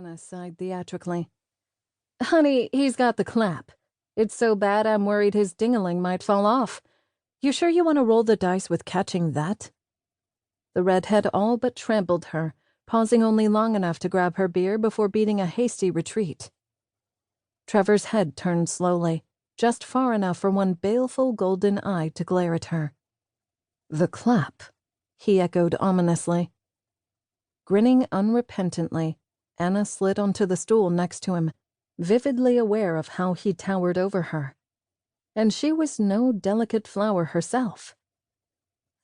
Anna sighed theatrically. Honey, he's got the clap. It's so bad I'm worried his ding-a-ling might fall off. You sure you want to roll the dice with catching that? The redhead all but trampled her, pausing only long enough to grab her beer before beating a hasty retreat. Trevor's head turned slowly, just far enough for one baleful golden eye to glare at her. The clap, he echoed ominously. Grinning unrepentantly, Anna slid onto the stool next to him, vividly aware of how he towered over her. And she was no delicate flower herself.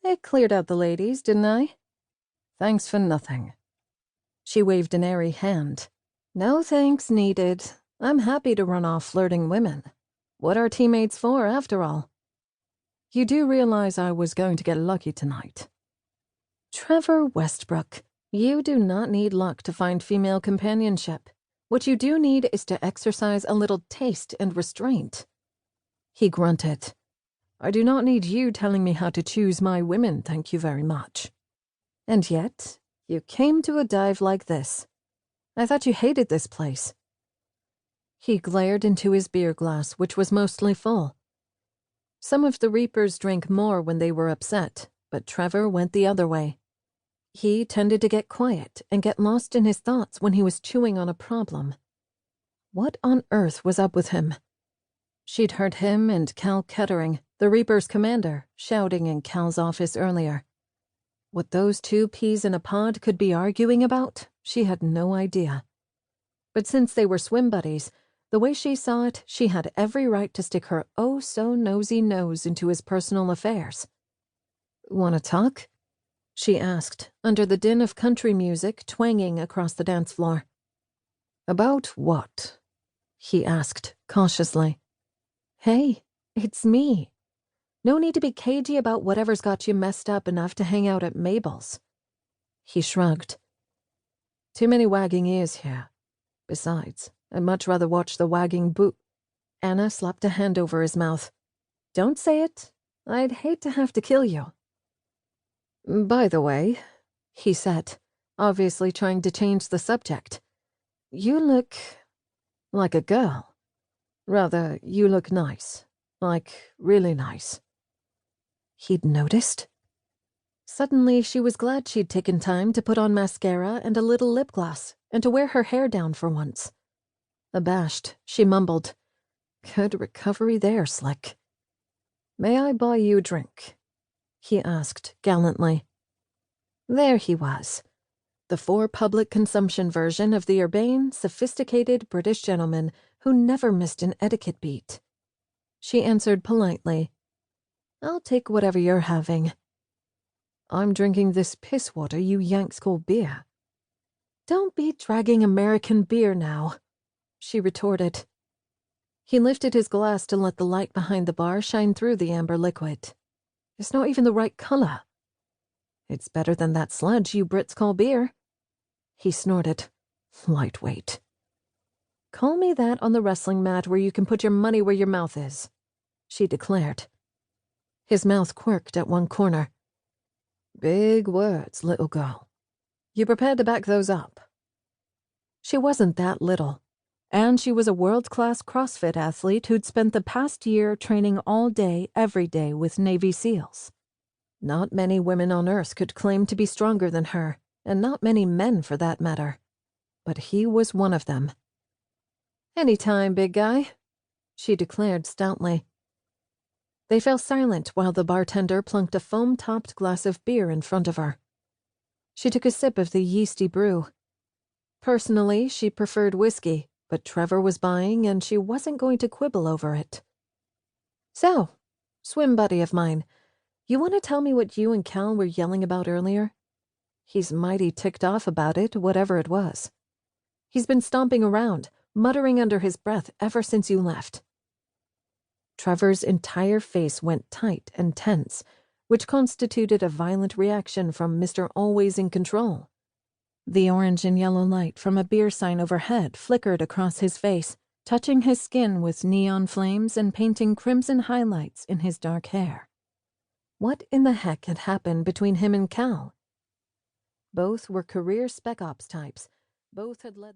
I cleared out the ladies, didn't I? Thanks for nothing. She waved an airy hand. No thanks needed. I'm happy to run off flirting women. What are teammates for, after all? You do realize I was going to get lucky tonight. Trevor Westbrook, you do not need luck to find female companionship. What you do need is to exercise a little taste and restraint. He grunted. I do not need you telling me how to choose my women, thank you very much. And yet, you came to a dive like this. I thought you hated this place. He glared into his beer glass, which was mostly full. Some of the Reapers drank more when they were upset, but Trevor went the other way. He tended to get quiet and get lost in his thoughts when he was chewing on a problem. What on earth was up with him? She'd heard him and Cal Kettering, the Reapers' commander, shouting in Cal's office earlier. What those two peas in a pod could be arguing about, she had no idea. But since they were swim buddies, the way she saw it, she had every right to stick her oh-so-nosy nose into his personal affairs. "Want to talk?" she asked, under the din of country music twanging across the dance floor. "About what?" he asked, cautiously. Hey, it's me. No need to be cagey about whatever's got you messed up enough to hang out at Mabel's. He shrugged. Too many wagging ears here. Besides, I'd much rather watch the wagging Anna slapped a hand over his mouth. Don't say it. I'd hate to have to kill you. By the way, he said, obviously trying to change the subject. You look like a girl. Rather, you look nice. Like, really nice. He'd noticed. Suddenly, she was glad she'd taken time to put on mascara and a little lip gloss, and to wear her hair down for once. Abashed, she mumbled, Good recovery there, Slick. May I buy you a drink? He asked, gallantly. There he was. The for public consumption version of the urbane, sophisticated British gentleman who never missed an etiquette beat. She answered politely, I'll take whatever you're having. I'm drinking this piss water you Yanks call beer. Don't be dragging American beer now, she retorted. He lifted his glass to let the light behind the bar shine through the amber liquid. It's not even the right color. It's better than that sludge you Brits call beer. He snorted. Lightweight. Call me that on the wrestling mat where you can put your money where your mouth is, she declared. His mouth quirked at one corner. Big words, little girl. You prepared to back those up? She wasn't that little, and she was a world-class CrossFit athlete who'd spent the past year training all day, every day with Navy SEALs. Not many women on Earth could claim to be stronger than her, and not many men for that matter. But he was one of them. Anytime, big guy, she declared stoutly. They fell silent while the bartender plunked a foam-topped glass of beer in front of her. She took a sip of the yeasty brew. Personally, she preferred whiskey, but Trevor was buying and she wasn't going to quibble over it. So, swim buddy of mine, you want to tell me what you and Cal were yelling about earlier? He's mighty ticked off about it, whatever it was. He's been stomping around, muttering under his breath ever since you left. Trevor's entire face went tight and tense, which constituted a violent reaction from Mr. Always in Control. The orange and yellow light from a beer sign overhead flickered across his face, touching his skin with neon flames and painting crimson highlights in his dark hair. What in the heck had happened between him and Cal? Both were career spec ops types. Both had led their